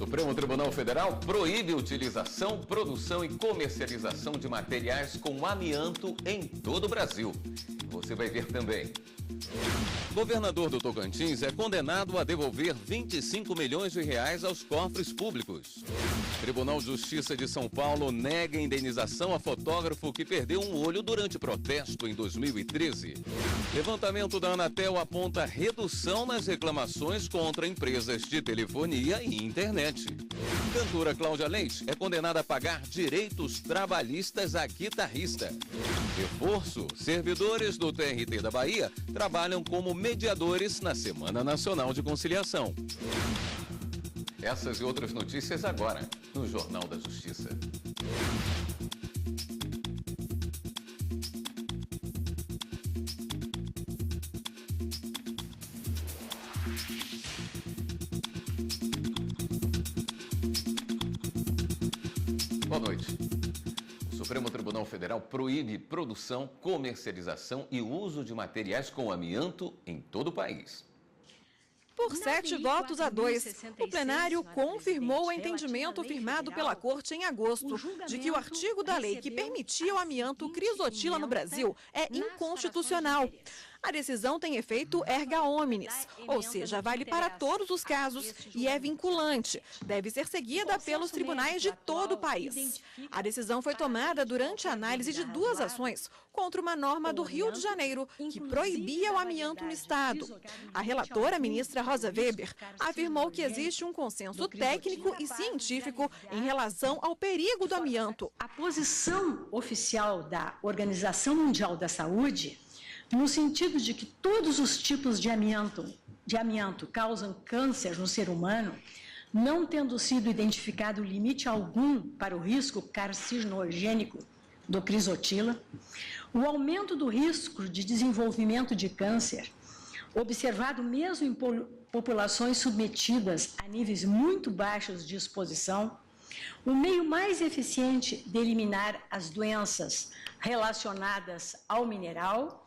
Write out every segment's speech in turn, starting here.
Supremo Tribunal Federal proíbe utilização, produção e comercialização de materiais com amianto em todo o Brasil. Você vai ver também. Governador do Tocantins é condenado a devolver 25 milhões de reais aos cofres públicos. Tribunal de Justiça de São Paulo nega indenização a fotógrafo que perdeu um olho durante protesto em 2013. Levantamento da Anatel aponta redução nas reclamações contra empresas de telefonia e internet. Cantora Cláudia Leite é condenada a pagar direitos trabalhistas a guitarrista. Reforço: servidores do TRT da Bahia trabalham como mediadores na Semana Nacional de Conciliação. Essas e outras notícias agora, no Jornal da Justiça. Boa noite. O Supremo Tribunal Federal proíbe produção, comercialização e uso de materiais com amianto em todo o país. Por 7-2, o plenário confirmou o entendimento firmado pela Corte em agosto de que o artigo da lei que permitia o amianto crisotila no Brasil é inconstitucional. A decisão tem efeito erga omnes, ou seja, vale para todos os casos e é vinculante. Deve ser seguida pelos tribunais de todo o país. A decisão foi tomada durante a análise de duas ações contra uma norma do Rio de Janeiro que proibia o amianto no Estado. A relatora, a ministra Rosa Weber, afirmou que existe um consenso técnico e científico em relação ao perigo do amianto. A posição oficial da Organização Mundial da Saúde, no sentido de que todos os tipos de amianto causam câncer no ser humano, não tendo sido identificado limite algum para o risco carcinogênico do crisotila, o aumento do risco de desenvolvimento de câncer, observado mesmo em populações submetidas a níveis muito baixos de exposição, o meio mais eficiente de eliminar as doenças relacionadas ao mineral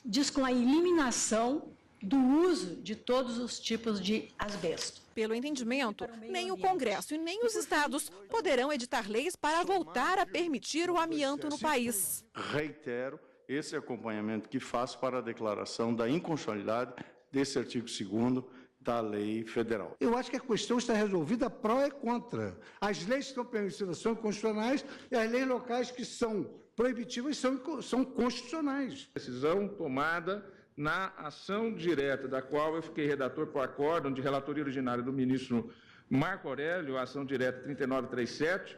diz com a eliminação do uso de todos os tipos de asbesto. Pelo entendimento, nem o Congresso e nem os estados poderão editar leis para voltar a permitir o amianto no país. Reitero esse acompanhamento que faço para a declaração da inconstitucionalidade desse artigo 2º da lei federal. Eu acho que a questão está resolvida pró e contra. As leis que estão permitidas são constitucionais e as leis locais que são proibitivas são constitucionais. Decisão tomada na ação direta, da qual eu fiquei redator por acórdão de relatoria originária do ministro Marco Aurélio, a ação direta 3937,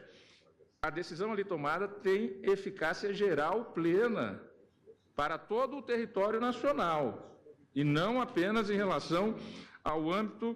a decisão ali tomada tem eficácia geral plena para todo o território nacional e não apenas em relação ao âmbito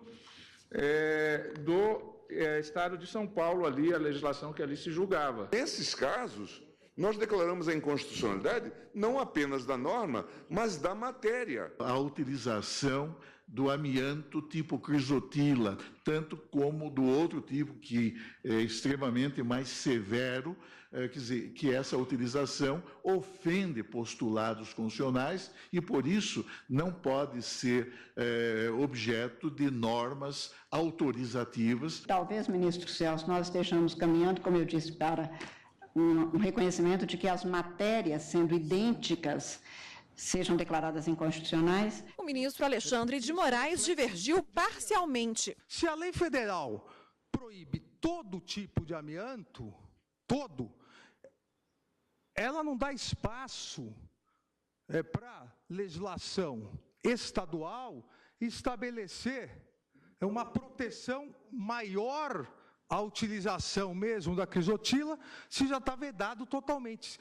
do Estado de São Paulo, ali, a legislação que ali se julgava. Nesses casos, nós declaramos a inconstitucionalidade não apenas da norma, mas da matéria. A utilização do amianto tipo crisotila, tanto como do outro tipo que é extremamente mais severo, quer dizer, que essa utilização ofende postulados constitucionais e, por isso, não pode ser objeto de normas autorizativas. Talvez, ministro Celso, nós estejamos caminhando, como eu disse, para um reconhecimento de que as matérias, sendo idênticas, sejam declaradas inconstitucionais. O ministro Alexandre de Moraes divergiu parcialmente. Se a lei federal proíbe todo tipo de amianto, ela não dá espaço para legislação estadual estabelecer uma proteção maior à utilização mesmo da crisotila, se já está vedado totalmente.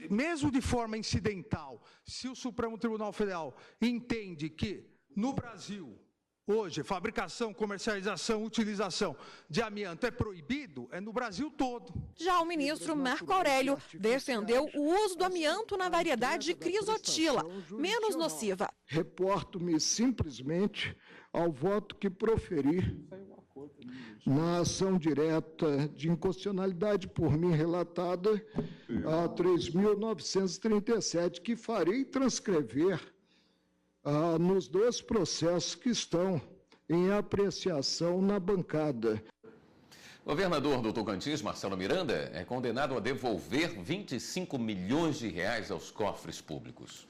Mesmo de forma incidental, se o Supremo Tribunal Federal entende que, no Brasil, hoje, fabricação, comercialização, utilização de amianto é proibido, é no Brasil todo. Já o ministro Marco Aurélio defendeu o uso do amianto na variedade crisotila, menos nociva. Reporto-me simplesmente ao voto que proferi na ação direta de inconstitucionalidade por mim relatada a 3.937, que farei transcrever nos dois processos que estão em apreciação na bancada. O governador do Tocantins, Marcelo Miranda, é condenado a devolver 25 milhões de reais aos cofres públicos.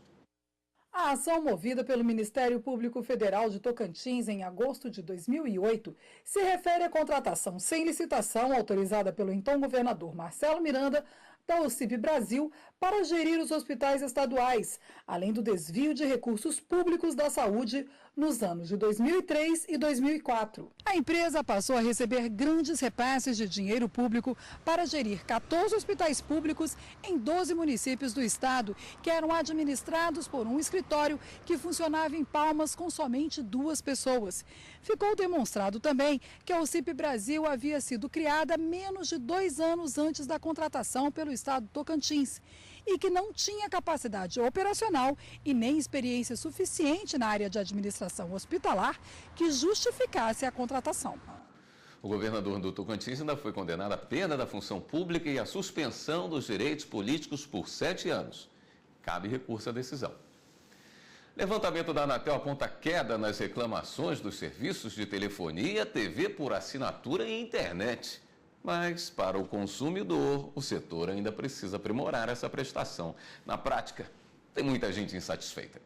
A ação movida pelo Ministério Público Federal de Tocantins em agosto de 2008 se refere à contratação sem licitação autorizada pelo então governador Marcelo Miranda da OCIP Brasil para gerir os hospitais estaduais, além do desvio de recursos públicos da saúde nos anos de 2003 e 2004. A empresa passou a receber grandes repasses de dinheiro público para gerir 14 hospitais públicos em 12 municípios do estado, que eram administrados por um escritório que funcionava em Palmas com somente 2 pessoas. Ficou demonstrado também que a OCIP Brasil havia sido criada menos de 2 anos antes da contratação pelo estado do Tocantins e que não tinha capacidade operacional e nem experiência suficiente na área de administração hospitalar que justificasse a contratação. O governador do Tocantins ainda foi condenado à pena da função pública e à suspensão dos direitos políticos por 7 anos. Cabe recurso à decisão. Levantamento da Anatel aponta queda nas reclamações dos serviços de telefonia, TV por assinatura e internet. Mas, para o consumidor, o setor ainda precisa aprimorar essa prestação. Na prática, tem muita gente insatisfeita.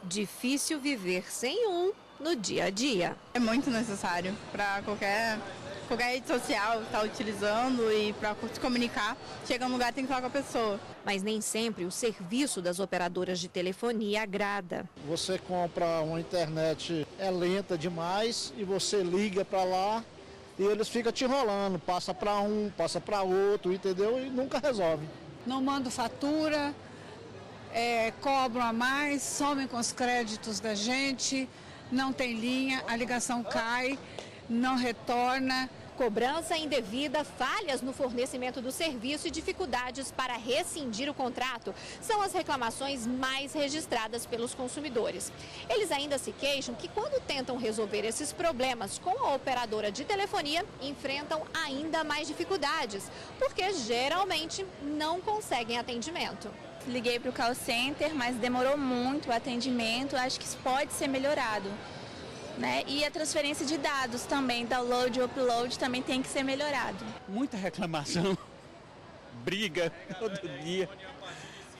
Difícil viver sem um no dia a dia. É muito necessário para qualquer rede social estar utilizando e para se comunicar. Chega num lugar tem que falar com a pessoa. Mas nem sempre o serviço das operadoras de telefonia agrada. Você compra uma internet, é lenta demais e você liga para lá. E eles ficam te enrolando, passa para um, passa para outro, entendeu? E nunca resolve. Não mando fatura, cobram a mais, somem com os créditos da gente, não tem linha, a ligação cai, não retorna. Cobrança indevida, falhas no fornecimento do serviço e dificuldades para rescindir o contrato são as reclamações mais registradas pelos consumidores. Eles ainda se queixam que quando tentam resolver esses problemas com a operadora de telefonia, enfrentam ainda mais dificuldades, porque geralmente não conseguem atendimento. Liguei para o call center, mas demorou muito o atendimento, acho que isso pode ser melhorado. E a transferência de dados também, download e upload, também tem que ser melhorado. Muita reclamação, briga todo dia.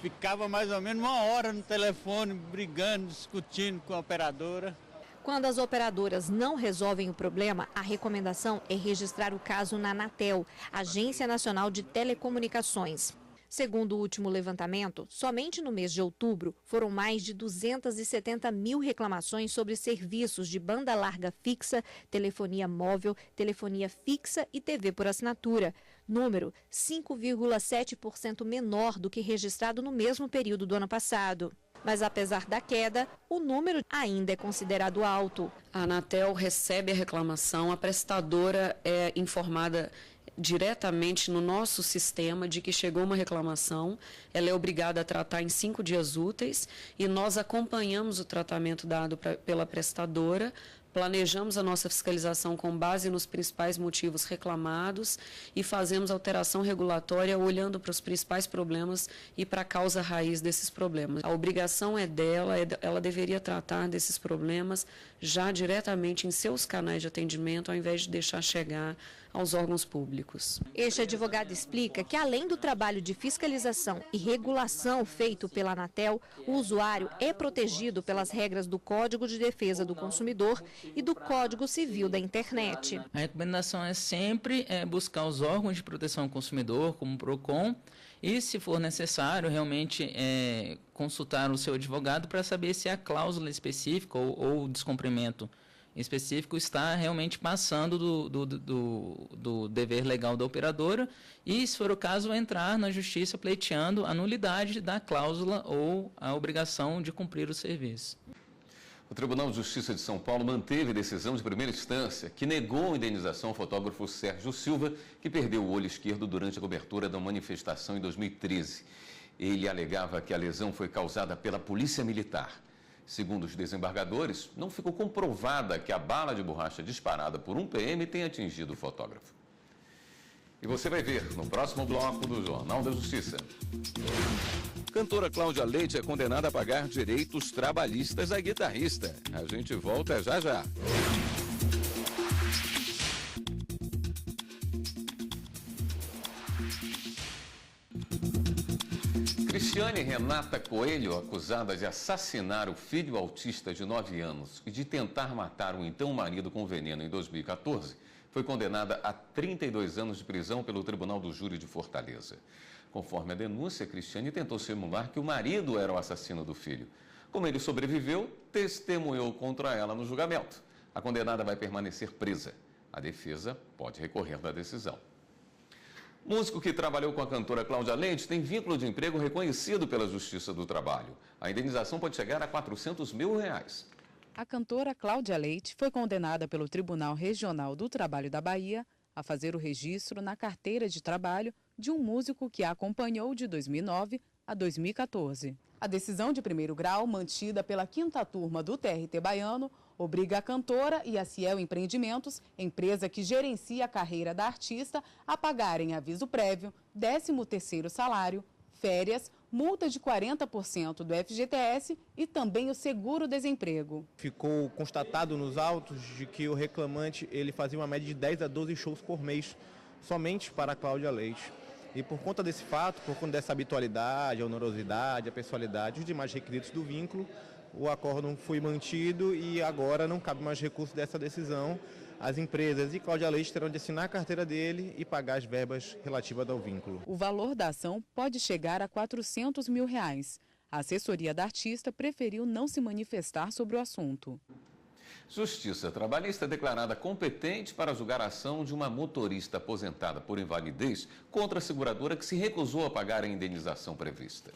Ficava mais ou menos 1 hora no telefone, brigando, discutindo com a operadora. Quando as operadoras não resolvem o problema, a recomendação é registrar o caso na Anatel, Agência Nacional de Telecomunicações. Segundo o último levantamento, somente no mês de outubro foram mais de 270 mil reclamações sobre serviços de banda larga fixa, telefonia móvel, telefonia fixa e TV por assinatura. Número 5,7% menor do que registrado no mesmo período do ano passado. Mas apesar da queda, o número ainda é considerado alto. A Anatel recebe a reclamação, a prestadora é informada diretamente no nosso sistema de que chegou uma reclamação, ela é obrigada a tratar em 5 dias úteis e nós acompanhamos o tratamento dado pela prestadora, planejamos a nossa fiscalização com base nos principais motivos reclamados e fazemos alteração regulatória olhando para os principais problemas e para a causa raiz desses problemas. A obrigação é dela, ela deveria tratar desses problemas já diretamente em seus canais de atendimento, ao invés de deixar chegar aos órgãos públicos. Este advogado explica que, além do trabalho de fiscalização e regulação feito pela Anatel, o usuário é protegido pelas regras do Código de Defesa do Consumidor e do Código Civil da Internet. A recomendação é sempre buscar os órgãos de proteção ao consumidor, como o PROCON, e, se for necessário, realmente consultar o seu advogado para saber se a cláusula específica ou o descumprimento específico está realmente passando do dever legal da operadora e, se for o caso, entrar na justiça pleiteando a nulidade da cláusula ou a obrigação de cumprir o serviço. O Tribunal de Justiça de São Paulo manteve decisão de primeira instância que negou a indenização ao fotógrafo Sérgio Silva, que perdeu o olho esquerdo durante a cobertura da manifestação em 2013. Ele alegava que a lesão foi causada pela Polícia Militar. Segundo os desembargadores, não ficou comprovada que a bala de borracha disparada por um PM tenha atingido o fotógrafo. E você vai ver no próximo bloco do Jornal da Justiça. Cantora Cláudia Leite é condenada a pagar direitos trabalhistas à guitarrista. A gente volta já já. Cristiane Renata Coelho, acusada de assassinar o filho autista de 9 anos e de tentar matar o então marido com veneno em 2014, foi condenada a 32 anos de prisão pelo Tribunal do Júri de Fortaleza. Conforme a denúncia, Cristiane tentou simular que o marido era o assassino do filho. Como ele sobreviveu, testemunhou contra ela no julgamento. A condenada vai permanecer presa. A defesa pode recorrer da decisão. Músico que trabalhou com a cantora Cláudia Leite tem vínculo de emprego reconhecido pela Justiça do Trabalho. A indenização pode chegar a R$400 mil. A cantora Cláudia Leite foi condenada pelo Tribunal Regional do Trabalho da Bahia a fazer o registro na carteira de trabalho de um músico que a acompanhou de 2009 a 2014. A decisão de primeiro grau, mantida pela 5ª turma do TRT baiano, obriga a cantora e a Ciel Empreendimentos, empresa que gerencia a carreira da artista, a pagarem aviso prévio, 13º salário, férias, multa de 40% do FGTS e também o seguro-desemprego. Ficou constatado nos autos de que o reclamante ele fazia uma média de 10 a 12 shows por mês, somente para a Cláudia Leite. E por conta desse fato, por conta dessa habitualidade, a onerosidade, a pessoalidade, os demais requisitos do vínculo, o acórdão foi mantido e agora não cabe mais recurso dessa decisão. As empresas e Cláudia Leite terão de assinar a carteira dele e pagar as verbas relativas ao vínculo. O valor da ação pode chegar a R$400 mil. A assessoria da artista preferiu não se manifestar sobre o assunto. Justiça Trabalhista declarada competente para julgar a ação de uma motorista aposentada por invalidez contra a seguradora que se recusou a pagar a indenização prevista.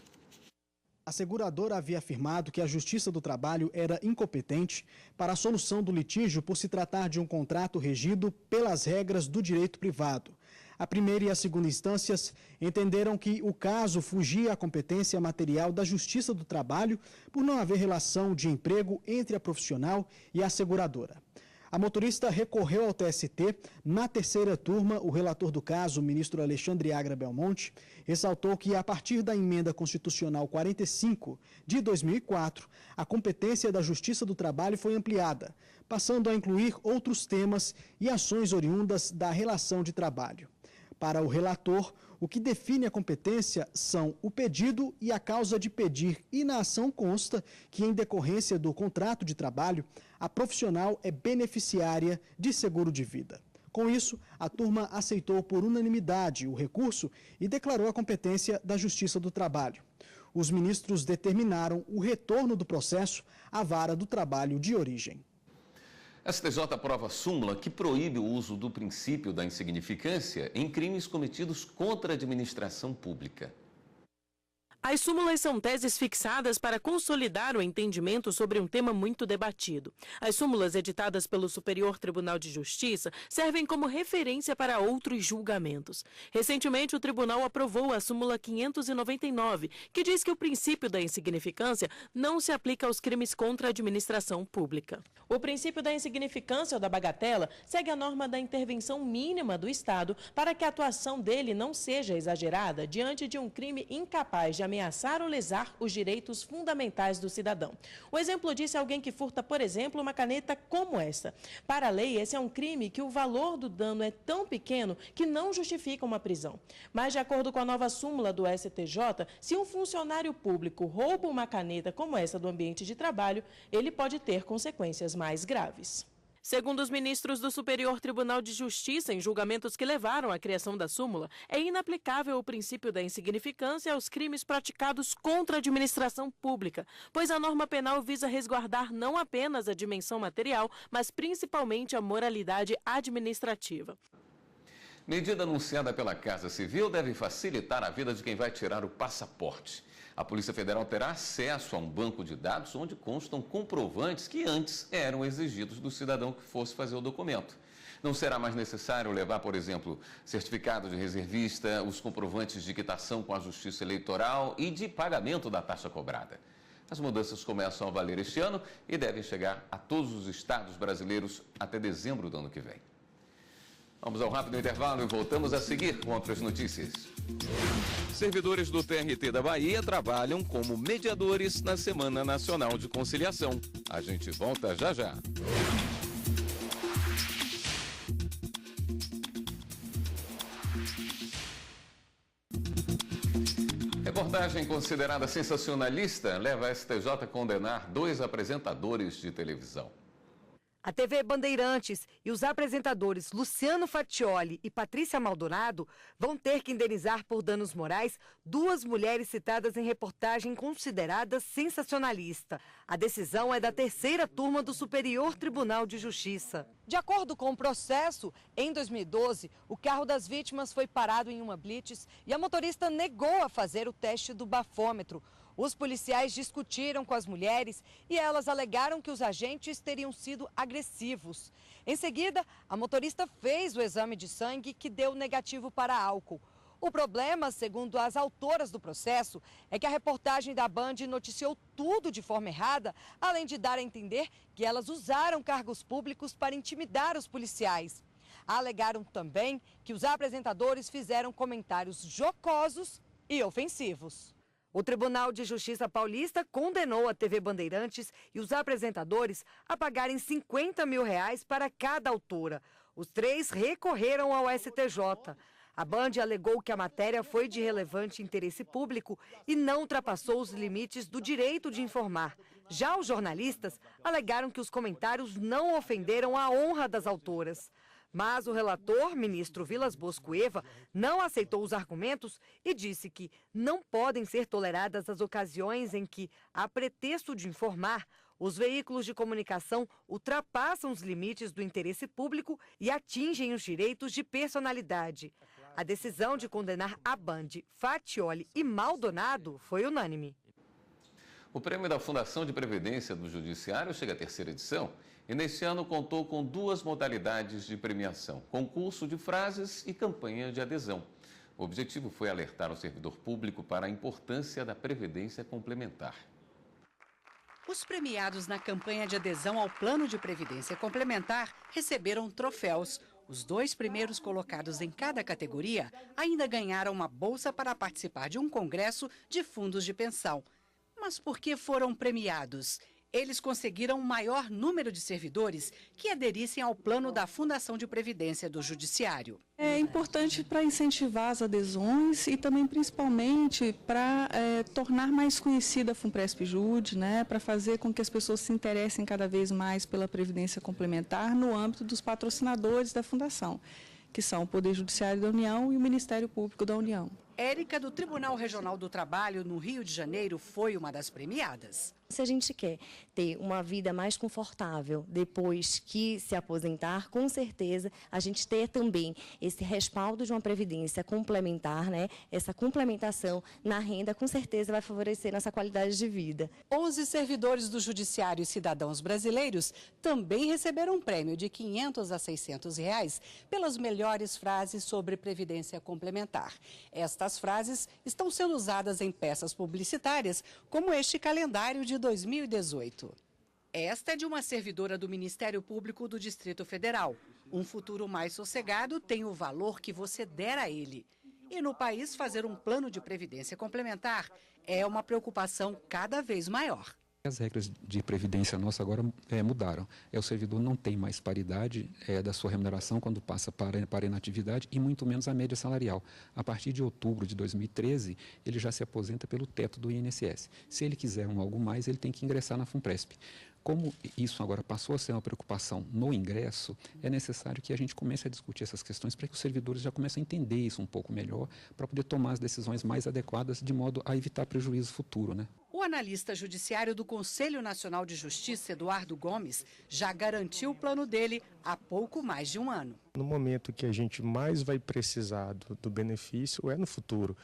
A seguradora havia afirmado que a Justiça do Trabalho era incompetente para a solução do litígio por se tratar de um contrato regido pelas regras do direito privado. A primeira e a segunda instâncias entenderam que o caso fugia à competência material da Justiça do Trabalho por não haver relação de emprego entre a profissional e a seguradora. A motorista recorreu ao TST. Na 3ª turma, o relator do caso, o ministro Alexandre Agra Belmonte, ressaltou que, a partir da Emenda Constitucional 45 de 2004, a competência da Justiça do Trabalho foi ampliada, passando a incluir outros temas e ações oriundas da relação de trabalho. Para o relator, o que define a competência são o pedido e a causa de pedir, e na ação consta que, em decorrência do contrato de trabalho, a profissional é beneficiária de seguro de vida. Com isso, a turma aceitou por unanimidade o recurso e declarou a competência da Justiça do Trabalho. Os ministros determinaram o retorno do processo à vara do trabalho de origem. STJ aprova súmula que proíbe o uso do princípio da insignificância em crimes cometidos contra a administração pública. As súmulas são teses fixadas para consolidar o entendimento sobre um tema muito debatido. As súmulas editadas pelo Superior Tribunal de Justiça servem como referência para outros julgamentos. Recentemente, o tribunal aprovou a súmula 599, que diz que o princípio da insignificância não se aplica aos crimes contra a administração pública. O princípio da insignificância ou da bagatela segue a norma da intervenção mínima do Estado para que a atuação dele não seja exagerada diante de um crime incapaz de ameaçar ou lesar os direitos fundamentais do cidadão. O exemplo disso é alguém que furta, por exemplo, uma caneta como essa. Para a lei, esse é um crime que o valor do dano é tão pequeno que não justifica uma prisão. Mas, de acordo com a nova súmula do STJ, se um funcionário público rouba uma caneta como essa do ambiente de trabalho, ele pode ter consequências mais graves. Segundo os ministros do Superior Tribunal de Justiça, em julgamentos que levaram à criação da súmula, é inaplicável o princípio da insignificância aos crimes praticados contra a administração pública, pois a norma penal visa resguardar não apenas a dimensão material, mas principalmente a moralidade administrativa. Medida anunciada pela Casa Civil deve facilitar a vida de quem vai tirar o passaporte. A Polícia Federal terá acesso a um banco de dados onde constam comprovantes que antes eram exigidos do cidadão que fosse fazer o documento. Não será mais necessário levar, por exemplo, certificado de reservista, os comprovantes de quitação com a Justiça Eleitoral e de pagamento da taxa cobrada. As mudanças começam a valer este ano e devem chegar a todos os estados brasileiros até dezembro do ano que vem. Vamos ao rápido intervalo e voltamos a seguir com outras notícias. Servidores do TRT da Bahia trabalham como mediadores na Semana Nacional de Conciliação. A gente volta já já. Reportagem considerada sensacionalista leva a STJ a condenar 2 apresentadores de televisão. A TV Bandeirantes e os apresentadores Luciano Faccioli e Patrícia Maldonado vão ter que indenizar por danos morais 2 mulheres citadas em reportagem considerada sensacionalista. A decisão é da 3ª turma do Superior Tribunal de Justiça. De acordo com o processo, em 2012, o carro das vítimas foi parado em uma blitz e a motorista negou a fazer o teste do bafômetro. Os policiais discutiram com as mulheres e elas alegaram que os agentes teriam sido agressivos. Em seguida, a motorista fez o exame de sangue que deu negativo para álcool. O problema, segundo as autoras do processo, é que a reportagem da Band noticiou tudo de forma errada, além de dar a entender que elas usaram cargos públicos para intimidar os policiais. Alegaram também que os apresentadores fizeram comentários jocosos e ofensivos. O Tribunal de Justiça Paulista condenou a TV Bandeirantes e os apresentadores a pagarem R$50 mil para cada autora. Os 3 recorreram ao STJ. A Band alegou que a matéria foi de relevante interesse público e não ultrapassou os limites do direito de informar. Já os jornalistas alegaram que os comentários não ofenderam a honra das autoras. Mas o relator, ministro Vilas Boas Cueva, não aceitou os argumentos e disse que não podem ser toleradas as ocasiões em que, a pretexto de informar, os veículos de comunicação ultrapassam os limites do interesse público e atingem os direitos de personalidade. A decisão de condenar a Band, Faccioli e Maldonado foi unânime. O prêmio da Fundação de Previdência do Judiciário chega à 3ª edição e neste ano contou com 2 modalidades de premiação, concurso de frases e campanha de adesão. O objetivo foi alertar o servidor público para a importância da previdência complementar. Os premiados na campanha de adesão ao Plano de Previdência Complementar receberam troféus. Os 2 primeiros colocados em cada categoria ainda ganharam uma bolsa para participar de um congresso de fundos de pensão. Mas por que foram premiados? Eles conseguiram um maior número de servidores que aderissem ao plano da Fundação de Previdência do Judiciário. É importante para incentivar as adesões e também, principalmente, para tornar mais conhecida a Funpresp-Jude, né, para fazer com que as pessoas se interessem cada vez mais pela Previdência Complementar no âmbito dos patrocinadores da Fundação, que são o Poder Judiciário da União e o Ministério Público da União. Érica, do Tribunal Regional do Trabalho, no Rio de Janeiro, foi uma das premiadas. Se a gente quer ter uma vida mais confortável depois que se aposentar, com certeza a gente ter também esse respaldo de uma previdência complementar, né? Essa complementação na renda, com certeza vai favorecer nossa qualidade de vida. 11 servidores do Judiciário e cidadãos brasileiros também receberam um prêmio de R$ 500 a R$ 600 pelas melhores frases sobre previdência complementar. Estas frases estão sendo usadas em peças publicitárias, como este calendário de 2018. Esta é de uma servidora do Ministério Público do Distrito Federal. Um futuro mais sossegado tem o valor que você der a ele. E no país, fazer um plano de previdência complementar é uma preocupação cada vez maior. As regras de previdência nossa agora mudaram. O servidor não tem mais paridade da sua remuneração quando passa para inatividade e muito menos a média salarial. A partir de outubro de 2013, ele já se aposenta pelo teto do INSS. Se ele quiser algo mais, ele tem que ingressar na Funpresp. Como isso agora passou a ser uma preocupação no ingresso, é necessário que a gente comece a discutir essas questões para que os servidores já comecem a entender isso um pouco melhor, para poder tomar as decisões mais adequadas, de modo a evitar prejuízo futuro, né? O analista judiciário do Conselho Nacional de Justiça, Eduardo Gomes, já garantiu o plano dele há pouco mais de um ano. No momento que a gente mais vai precisar do benefício é no futuro.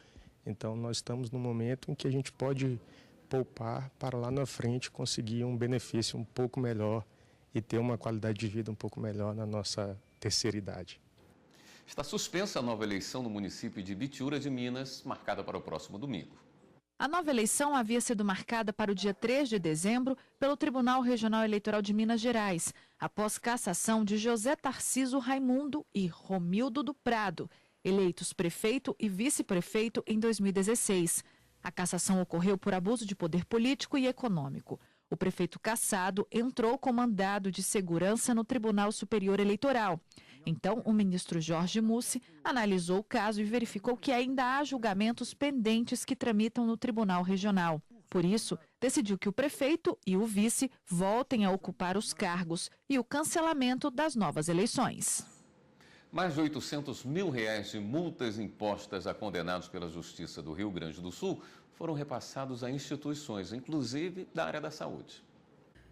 Então, nós estamos no momento em que a gente pode poupar para lá na frente conseguir um benefício um pouco melhor e ter uma qualidade de vida um pouco melhor na nossa terceira idade. Está suspensa a nova eleição no município de Bitiúra de Minas, marcada para o próximo domingo. A nova eleição havia sido marcada para o dia 3 de dezembro pelo Tribunal Regional Eleitoral de Minas Gerais, após cassação de José Tarciso Raimundo e Romildo do Prado, eleitos prefeito e vice-prefeito em 2016. A cassação ocorreu por abuso de poder político e econômico. O prefeito cassado entrou com mandado de segurança no Tribunal Superior Eleitoral. Então, o ministro Jorge Mussi analisou o caso e verificou que ainda há julgamentos pendentes que tramitam no Tribunal Regional. Por isso, decidiu que o prefeito e o vice voltem a ocupar os cargos e o cancelamento das novas eleições. Mais de R$800 mil de multas impostas a condenados pela Justiça do Rio Grande do Sul foram repassados a instituições, inclusive da área da saúde.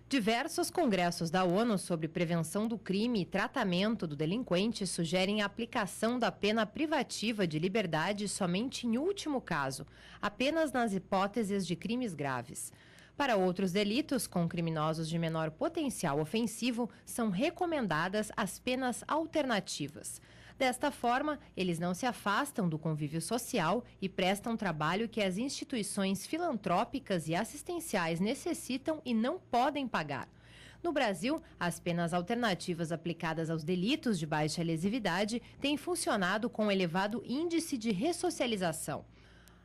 Diversos congressos da ONU sobre prevenção do crime e tratamento do delinquente sugerem a aplicação da pena privativa de liberdade somente em último caso, apenas nas hipóteses de crimes graves. Para outros delitos, com criminosos de menor potencial ofensivo, são recomendadas as penas alternativas. Desta forma, eles não se afastam do convívio social e prestam trabalho que as instituições filantrópicas e assistenciais necessitam e não podem pagar. No Brasil, as penas alternativas aplicadas aos delitos de baixa lesividade têm funcionado com elevado índice de ressocialização.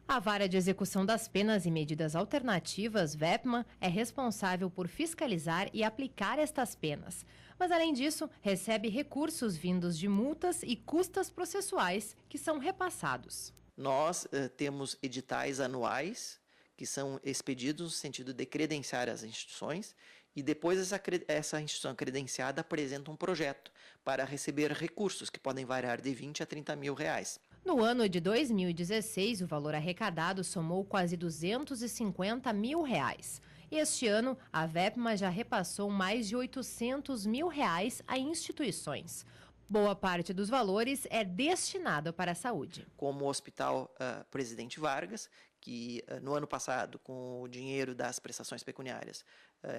A Vara de Execução das Penas e Medidas Alternativas, VEPMA, é responsável por fiscalizar e aplicar estas penas. Mas, além disso, recebe recursos vindos de multas e custas processuais que são repassados. Nós temos editais anuais que são expedidos no sentido de credenciar as instituições e depois essa instituição credenciada apresenta um projeto para receber recursos que podem variar de 20 a 30 mil reais. No ano de 2016, o valor arrecadado somou quase 250 mil reais. Este ano, a VEPMA já repassou mais de 800 mil reais a instituições. Boa parte dos valores é destinada para a saúde. Como o Hospital Presidente Vargas, que no ano passado, com o dinheiro das prestações pecuniárias,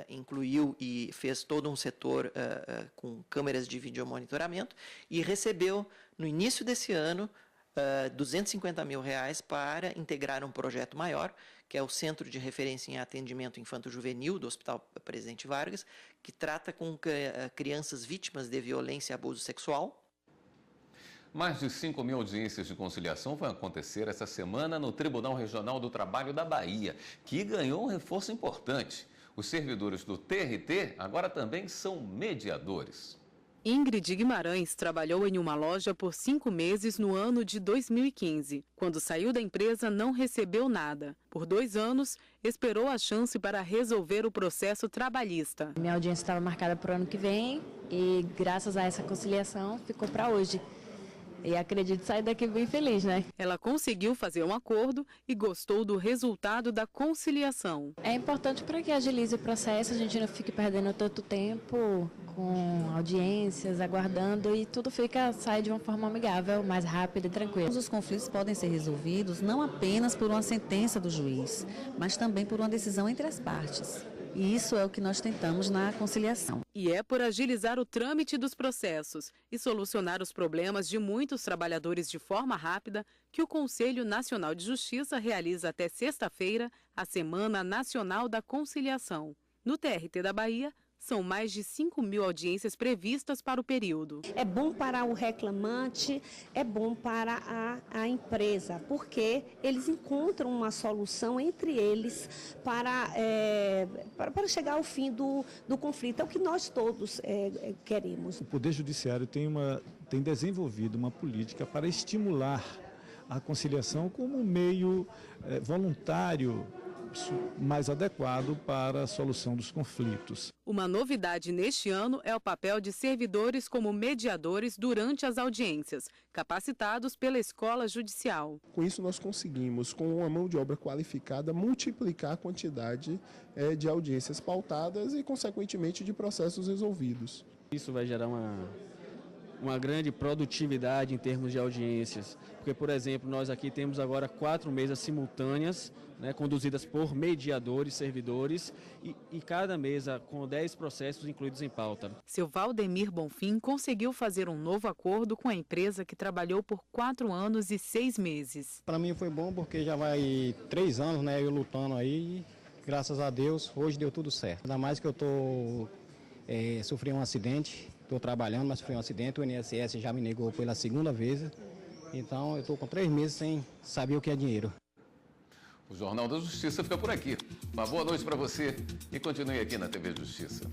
incluiu e fez todo um setor com câmeras de videomonitoramento e recebeu, no início desse ano, 250 mil reais para integrar um projeto maior, que é o Centro de Referência em Atendimento Infanto-Juvenil do Hospital Presidente Vargas, que trata com crianças vítimas de violência e abuso sexual. Mais de 5 mil audiências de conciliação vão acontecer essa semana no Tribunal Regional do Trabalho da Bahia, que ganhou um reforço importante. Os servidores do TRT agora também são mediadores. Ingrid Guimarães trabalhou em uma loja por 5 meses no ano de 2015. Quando saiu da empresa, não recebeu nada. Por 2 anos, esperou a chance para resolver o processo trabalhista. Minha audiência estava marcada para o ano que vem e, graças a essa conciliação, ficou para hoje. E acredito sair daqui bem feliz, né? Ela conseguiu fazer um acordo e gostou do resultado da conciliação. É importante para que agilize o processo, a gente não fique perdendo tanto tempo com audiências, aguardando e tudo sai de uma forma amigável, mais rápida e tranquila. Os conflitos podem ser resolvidos não apenas por uma sentença do juiz, mas também por uma decisão entre as partes. E isso é o que nós tentamos na conciliação. E é por agilizar o trâmite dos processos e solucionar os problemas de muitos trabalhadores de forma rápida que o Conselho Nacional de Justiça realiza até sexta-feira a Semana Nacional da Conciliação. No TRT da Bahia, são mais de 5 mil audiências previstas para o período. É bom para o reclamante, é bom para a empresa, porque eles encontram uma solução entre eles para chegar ao fim do conflito. É o que nós todos queremos. O Poder Judiciário tem desenvolvido uma política para estimular a conciliação como um meio voluntário mais adequado para a solução dos conflitos. Uma novidade neste ano é o papel de servidores como mediadores durante as audiências, capacitados pela Escola Judicial. Com isso, nós conseguimos, com uma mão de obra qualificada, multiplicar a quantidade de audiências pautadas e, consequentemente, de processos resolvidos. Isso vai gerar uma grande produtividade em termos de audiências, porque, por exemplo, nós aqui temos agora 4 mesas simultâneas, conduzidas por mediadores, servidores, e cada mesa com 10 processos incluídos em pauta. Seu Valdemir Bonfim conseguiu fazer um novo acordo com a empresa que trabalhou por 4 anos e 6 meses. Para mim foi bom porque já vai 3 anos, eu lutando aí, graças a Deus, hoje deu tudo certo. Ainda mais que eu sofri um acidente, estou trabalhando, mas sofri um acidente, o INSS já me negou pela 2ª vez, então eu estou com 3 meses sem saber o que é dinheiro. O Jornal da Justiça fica por aqui. Uma boa noite para você e continue aqui na TV Justiça.